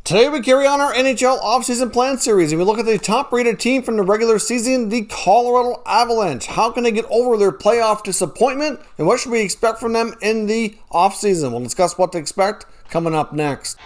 Today we carry on our NHL offseason plan series and we look at the top-rated team from the regular season, the Colorado Avalanche. How can they get over their playoff disappointment and what should we expect from them in the offseason? We'll discuss what to expect coming up next.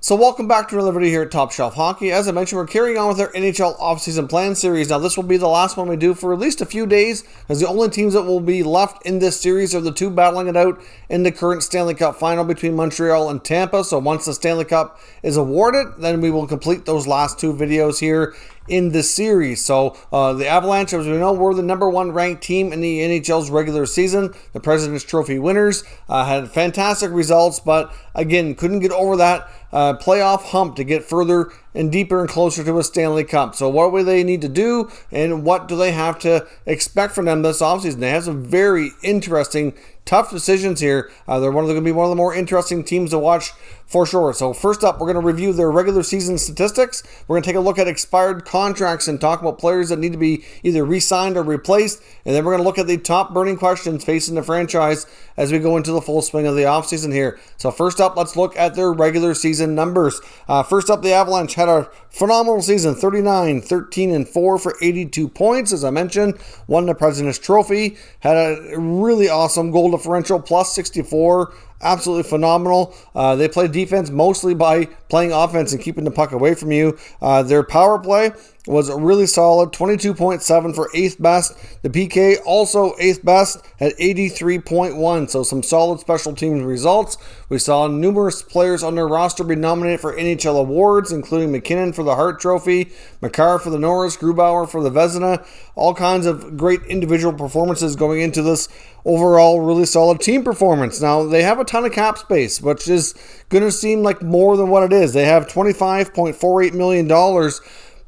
So welcome back to another video here at Top Shelf Hockey. As I mentioned, we're carrying on with our NHL offseason plan series. Now this will be the last one we do for at least a few days, as the only teams that will be left in this series are the two battling it out in the current Stanley Cup final between Montreal and Tampa. So once the Stanley Cup is awarded, then we will complete those last two videos here in this series. So the Avalanche, as we know, were the number one ranked team in the NHL's regular season. The President's Trophy winners had fantastic results, but again, couldn't get over that playoff hump to get further and deeper and closer to a Stanley Cup. So what will they need to do and what do they have to expect from them this offseason? They have some very interesting, tough decisions here. They're going to be one of the more interesting teams to watch for sure. So first up, we're going to review their regular season statistics. We're going to take a look at expired contracts and talk about players that need to be either re-signed or replaced. And then we're going to look at the top burning questions facing the franchise as we go into the full swing of the offseason here. So first up, let's look at their regular season numbers. First up, the Avalanche had a phenomenal season, 39-13-4 for 82 points. As I mentioned, won the President's Trophy, had a really awesome goal differential, plus 64. Absolutely phenomenal. They play defense mostly by playing offense and keeping the puck away from you. Their power play was really solid, 22.7 for 8th best. The PK also 8th best at 83.1, so some solid special teams results. We saw numerous players on their roster be nominated for NHL awards, including McKinnon for the Hart Trophy, Makar for the Norris, Grubauer for the Vezina. All kinds of great individual performances going into this overall really solid team performance. Now, they have a ton of cap space, which is going to seem like more than what it is. They have $25.48 million,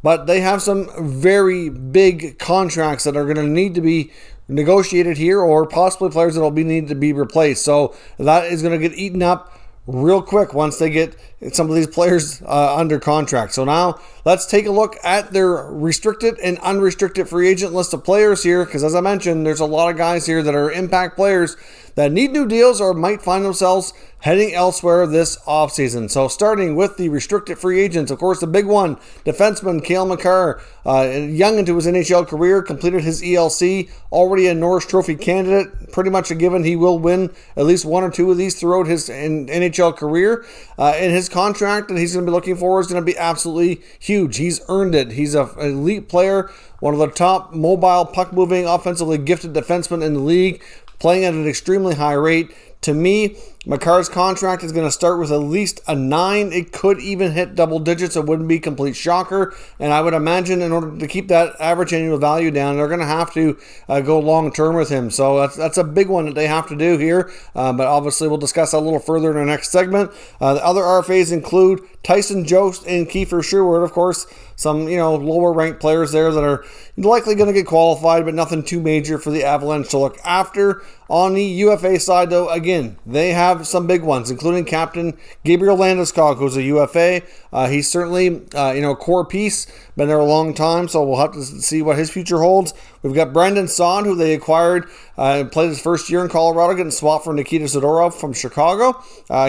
but they have some very big contracts that are going to need to be negotiated here, or possibly players that will need to be replaced. So that is going to get eaten up real quick once they get some of these players under contract. So now let's take a look at their restricted and unrestricted free agent list of players here, because as I mentioned, there's a lot of guys here that are impact players that need new deals or might find themselves heading elsewhere this offseason. So starting with the restricted free agents, of course, the big one, defenseman Cale Makar, young into his NHL career, completed his ELC, already a Norris Trophy candidate, pretty much a given he will win at least one or two of these throughout his NHL career. And his contract that he's going to be looking for is going to be absolutely huge. He's earned it. He's an elite player, one of the top mobile, puck-moving, offensively gifted defensemen in the league, playing at an extremely high rate. To me, Makar's contract is going to start with at least a 9. It could even hit double digits. It wouldn't be a complete shocker. And I would imagine in order to keep that average annual value down, they're going to have to go long-term with him. So that's a big one that they have to do here. But obviously, we'll discuss that a little further in our next segment. The other RFAs include Tyson Jost and Kiefer Sherwood, of course. Some, lower-ranked players there that are likely going to get qualified, but nothing too major for the Avalanche to look after. On the UFA side, though, again, they have some big ones, including Captain Gabriel Landeskog, who's a UFA. He's certainly, a core piece, been there a long time, so we'll have to see what his future holds. We've got Brandon Saad, who they acquired, played his first year in Colorado, getting swapped for Nikita Zadorov from Chicago.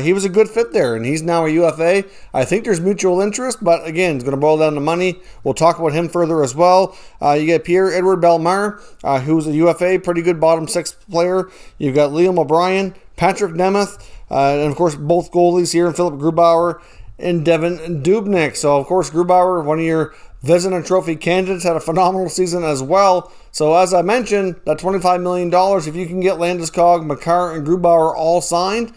He was a good fit there, and he's now a UFA. I think there's mutual interest, but again, it's going to boil down to money. We'll talk about him further as well. You get Pierre-Edouard Bellemare, who's a UFA, pretty good bottom six player. You've got Liam O'Brien, Patrick Nemeth, and of course both goalies here, Philip Grubauer and Devin Dubnyk. So of course Grubauer, one of your Vezina Trophy candidates, had a phenomenal season as well. So as I mentioned, that $25 million, if you can get Landeskog, Makar, and Grubauer all signed,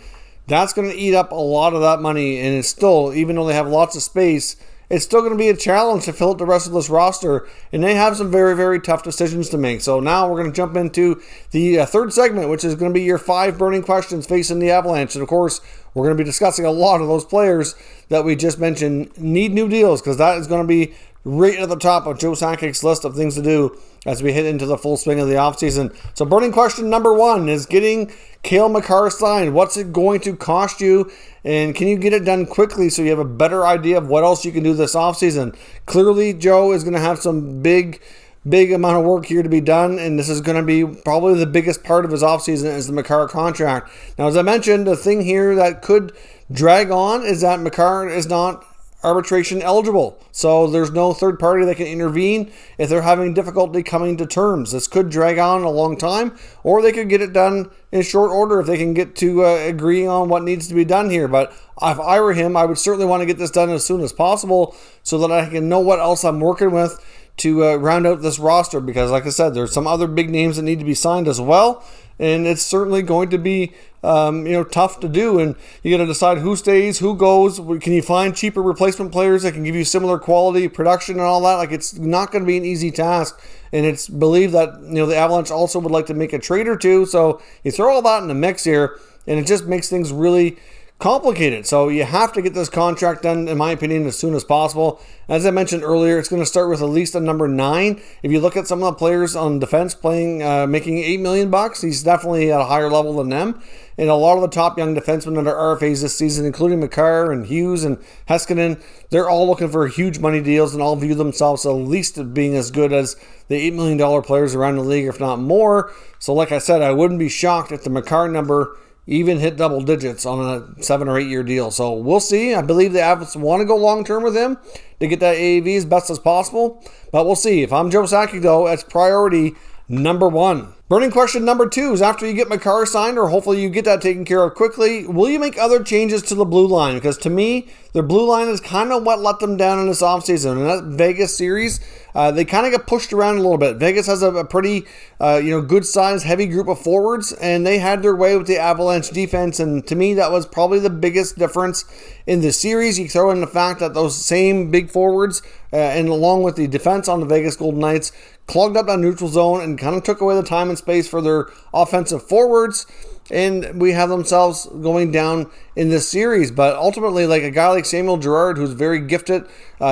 that's going to eat up a lot of that money. And it's still, even though they have lots of space, it's still going to be a challenge to fill out the rest of this roster, and they have some very, very tough decisions to make. So now we're going to jump into the third segment, which is going to be your 5 burning questions facing the Avalanche. And of course, we're going to be discussing a lot of those players that we just mentioned need new deals, because that is going to be right at the top of Joe Sakic's list of things to do as we hit into the full swing of the offseason. So burning question number 1 is getting Cale Makar signed. What's it going to cost you? And can you get it done quickly so you have a better idea of what else you can do this offseason? Clearly, Joe is going to have some big big amount of work here to be done, and this is going to be probably the biggest part of his offseason is the Makar contract. Now, as I mentioned, the thing here that could drag on is that Makar is not arbitration eligible. So there's no third party that can intervene if they're having difficulty coming to terms. This could drag on a long time, or they could get it done in short order if they can get to agreeing on what needs to be done here. But if I were him, I would certainly want to get this done as soon as possible so that I can know what else I'm working with to round out this roster, because like I said, there's some other big names that need to be signed as well, and it's certainly going to be tough to do, and you got to decide who stays, who goes. Can you find cheaper replacement players that can give you similar quality production and all that? Like, it's not going to be an easy task, and it's believed that the Avalanche also would like to make a trade or two, so you throw all that in the mix here, and it just makes things really complicated. So you have to get this contract done, in my opinion, as soon as possible. As I mentioned earlier, it's going to start with at least a number 9. If you look at some of the players on defense playing, making $8 million, he's definitely at a higher level than them. And a lot of the top young defensemen under RFAs this season, including Makar and Hughes and Heiskanen, they're all looking for huge money deals and all view themselves at least being as good as the $8 million players around the league, if not more. So like I said, I wouldn't be shocked if the Makar number even hit double digits on a 7 or 8 year deal. So we'll see. I believe the Avs want to go long term with him to get that AAV as best as possible. But we'll see. If I'm Joe Sakic, though, it's priority number 1. Burning question number 2 is, after you get Makar signed, or hopefully you get that taken care of quickly, will you make other changes to the blue line? Because to me, their blue line is kind of what let them down in this offseason. In that Vegas series, they kind of got pushed around a little bit. Vegas has a pretty good sized, heavy group of forwards, and they had their way with the Avalanche defense. And to me, that was probably the biggest difference in the series. You throw in the fact that those same big forwards, and along with the defense on the Vegas Golden Knights, clogged up that neutral zone and kind of took away the time and space for their offensive forwards, and we have themselves going down in this series. But ultimately, like a guy like Samuel Girard, who's very gifted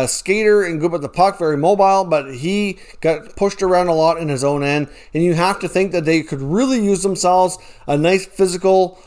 skater and good with the puck, very mobile, but he got pushed around a lot in his own end, and you have to think that they could really use themselves a nice physical,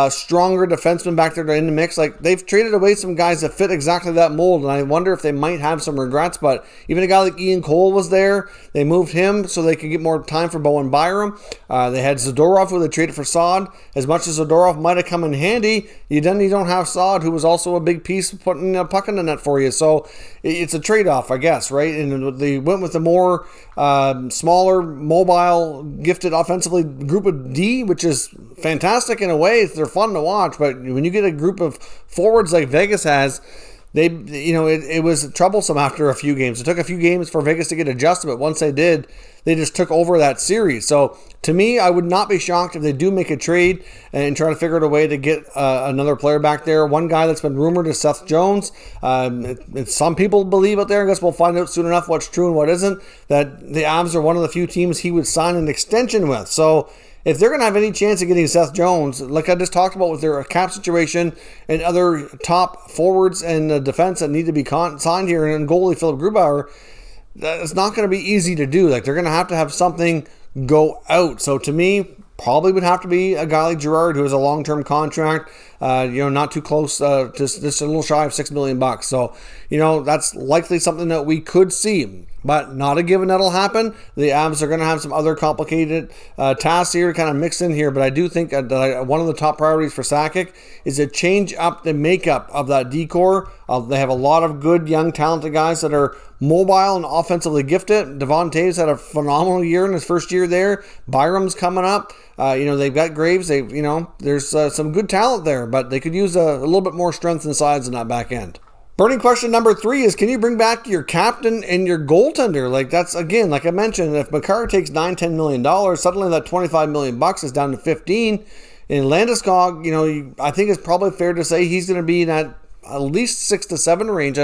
stronger defenseman back there in the mix. Like, they've traded away some guys that fit exactly that mold, and I wonder if they might have some regrets. But even a guy like Ian Cole was there. They moved him so they could get more time for Bowen Byram. They had Zadorov, who they traded for Saad. As much as Zadorov might have come in handy, you don't have Saad, who was also a big piece of putting a puck in the net for you. So it's a trade-off, I guess, right? And they went with the more smaller, mobile, gifted offensively group of D, which is fantastic in a way. They're fun to watch, but when you get a group of forwards like Vegas has, it was troublesome after a few games. It took a few games for Vegas to get adjusted, but once they did, they just took over that series. So to me, I would not be shocked if they do make a trade and try to figure out a way to get another player back there. One guy that's been rumored is Seth Jones. Some people believe out there, I guess we'll find out soon enough what's true and what isn't, that the Avs are one of the few teams he would sign an extension with. So if they're going to have any chance of getting Seth Jones, like I just talked about with their cap situation and other top forwards and defense that need to be signed here, and goalie Philip Grubauer, it's not going to be easy to do. Like, they're going to have something go out. So to me, probably would have to be a guy like Girard, who has a long-term contract, not too close, just a little shy of $6 million. So, that's likely something that we could see, but not a given that'll happen. The Avs are going to have some other complicated tasks here kind of mixed in here, but I do think that one of the top priorities for Sakic is to change up the makeup of that D-core. They have a lot of good, young, talented guys that are mobile and offensively gifted. Devon Toews had a phenomenal year in his first year there. Byram's coming up. They've got Graves. There's some good talent there, but they could use a little bit more strength and size in that back end. Burning question number 3 is, can you bring back your captain and your goaltender? Like, that's, again, like I mentioned, if Makar takes $9-10 million, suddenly that $25 million is down to 15. And Landeskog, I think it's probably fair to say he's going to be in that at least 6 to 7 range,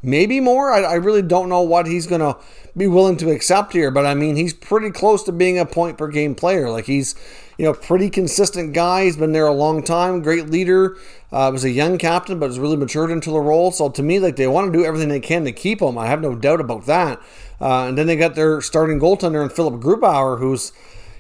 maybe more. I really don't know what he's going to be willing to accept here, but I mean, he's pretty close to being a point per game player. Like, he's pretty consistent guy. He's been there a long time. Great leader. Was a young captain, but has really matured into the role. So to me, like, they want to do everything they can to keep him. I have no doubt about that. And then they got their starting goaltender in Philip Grubauer, who's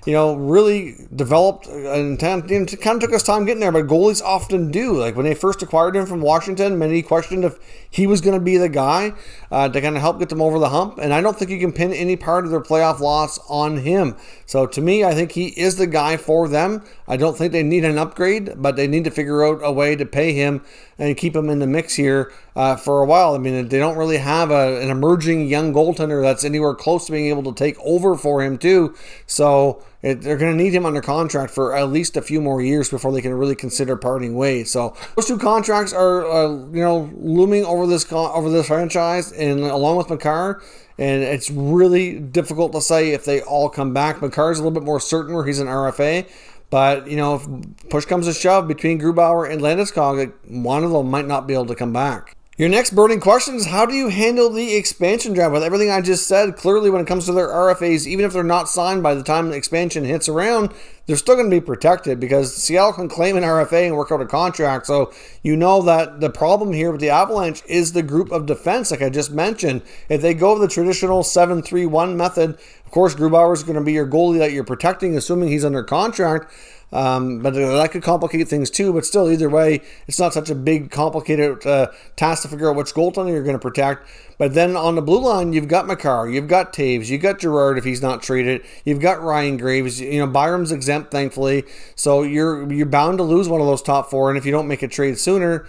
really developed and kind of took his time getting there, but goalies often do. Like when they first acquired him from Washington, many questioned if he was going to be the guy to kind of help get them over the hump, and I don't think you can pin any part of their playoff loss on him. So to me, I think he is the guy for them. I don't think they need an upgrade, but they need to figure out a way to pay him and keep him in the mix here for a while. I mean, they don't really have an emerging young goaltender that's anywhere close to being able to take over for him too. So they're going to need him under contract for at least a few more years before they can really consider parting ways. So those two contracts are looming over this franchise, and along with Makar. And it's really difficult to say if they all come back. Makar's a little bit more certain where he's an RFA. But, if push comes to shove between Grubauer and Landeskog, one of them might not be able to come back. Your next burning question is, how do you handle the expansion draft? With everything I just said, clearly when it comes to their RFAs, even if they're not signed by the time the expansion hits around, they're still going to be protected because Seattle can claim an RFA and work out a contract. So that the problem here with the Avalanche is the group of defense, like I just mentioned. If they go the traditional 7-3-1 method, of course, Grubauer is going to be your goalie that you're protecting, assuming he's under contract. But that could complicate things too. But still, either way, it's not such a big, complicated task to figure out which goaltender you're going to protect. But then on the blue line, you've got Makar, you've got Taves, you've got Girard if he's not traded, you've got Ryan Graves. Byram's exempt, thankfully, so you're bound to lose one of those top four. And if you don't make a trade sooner,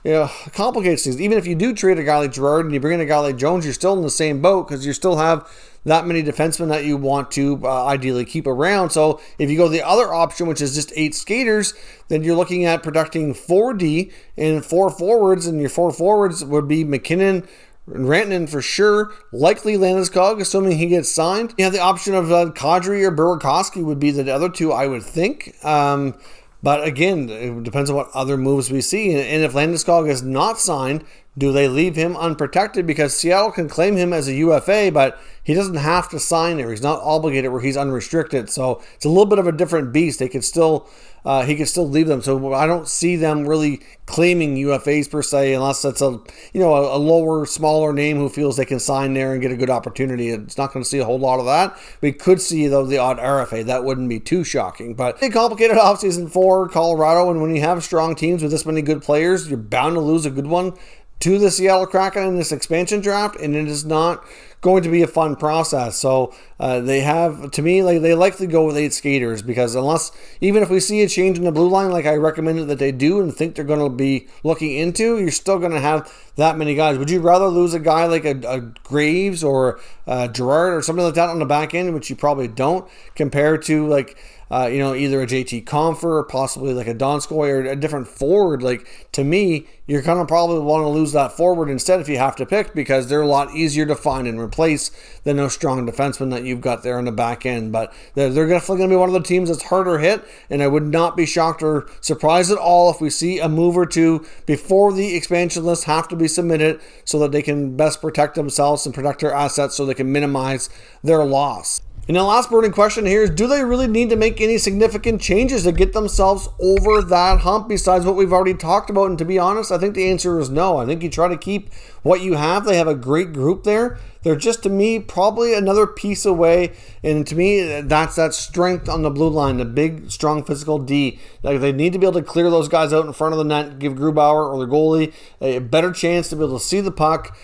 it complicates things. Even if you do trade a guy like Girard and you bring in a guy like Jones, you're still in the same boat because you still have that many defensemen that you want to ideally keep around. So if you go the other option, which is just 8 skaters, then you're looking at protecting 4D and 4 forwards, and your 4 forwards would be McKinnon and Rantanen for sure, likely Landeskog, assuming he gets signed. You have the option of Kadri or Burakovsky would be the other two, I would think. But again, it depends on what other moves we see. And if Landeskog is not signed, do they leave him unprotected? Because Seattle can claim him as a UFA, but he doesn't have to sign there. He's not obligated where he's unrestricted. So it's a little bit of a different beast. He could still leave them. So I don't see them really claiming UFAs per se, unless it's a lower, smaller name who feels they can sign there and get a good opportunity. It's not going to see a whole lot of that. We could see, though, the odd RFA. That wouldn't be too shocking. But a complicated offseason for Colorado, and when you have strong teams with this many good players, you're bound to lose a good one to the Seattle Kraken in this expansion draft, and it is not going to be a fun process. So they likely go with 8 skaters, because even if we see a change in the blue line, like I recommended that they do and think they're going to be looking into, you're still going to have that many guys. Would you rather lose a guy like a Graves or Girard or something like that on the back end, which you probably don't, compared to either a JT Compher or possibly like a Donskoy or a different forward? Like, to me, you're going to probably want to lose that forward instead if you have to pick, because they're a lot easier to find and replace than those strong defensemen that you've got there on the back end. But they're definitely going to be one of the teams that's harder hit, and I would not be shocked or surprised at all if we see a move or two before the expansion list have to be submitted so that they can best protect themselves and protect their assets so they can minimize their loss. And the last burning question here is, do they really need to make any significant changes to get themselves over that hump besides what we've already talked about? And to be honest, I think the answer is no. I think you try to keep what you have. They have a great group there. They're just, to me, probably another piece away. And to me, that's that strength on the blue line, the big, strong physical D. Like, they need to be able to clear those guys out in front of the net, give Grubauer or the goalie a better chance to be able to see the puck,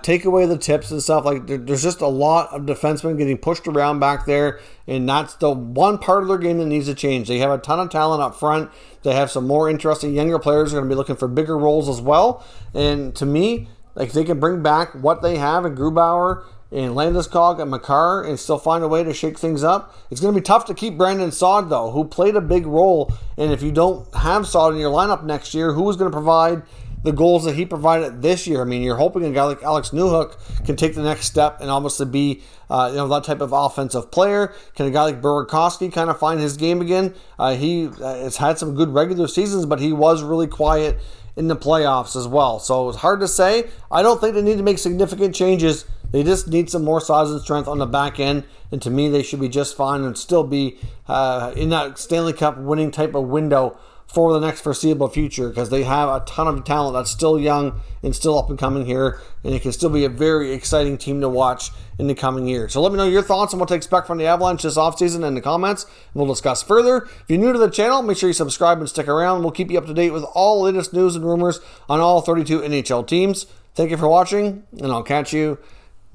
take away the tips and stuff. Like, there's just a lot of defensemen getting pushed around back there, and that's the one part of their game that needs to change. They have a ton of talent up front. They have some more interesting younger players who are going to be looking for bigger roles as well. And to me, like, they can bring back what they have in Grubauer and Landeskog and Makar and still find a way to shake things up. It's going to be tough to keep Brandon Saad, though, who played a big role. And if you don't have Saad in your lineup next year, who is going to provide the goals that he provided this year? I mean, you're hoping a guy like Alex Newhook can take the next step and obviously be that type of offensive player. Can a guy like Burakovsky kind of find his game again? He has had some good regular seasons, but he was really quiet in the playoffs as well. So it's hard to say. I don't think they need to make significant changes. They just need some more size and strength on the back end. And to me, they should be just fine and still be in that Stanley Cup winning type of window for the next foreseeable future, because they have a ton of talent that's still young and still up and coming here, and it can still be a very exciting team to watch in the coming year. So let me know your thoughts on what to expect from the Avalanche this offseason in the comments, and we'll discuss further. If you're new to the channel, make sure you subscribe and stick around. We'll keep you up to date with all the latest news and rumors on all 32 NHL teams. Thank you for watching, and I'll catch you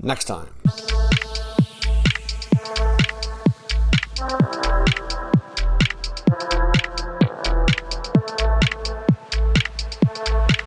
next time.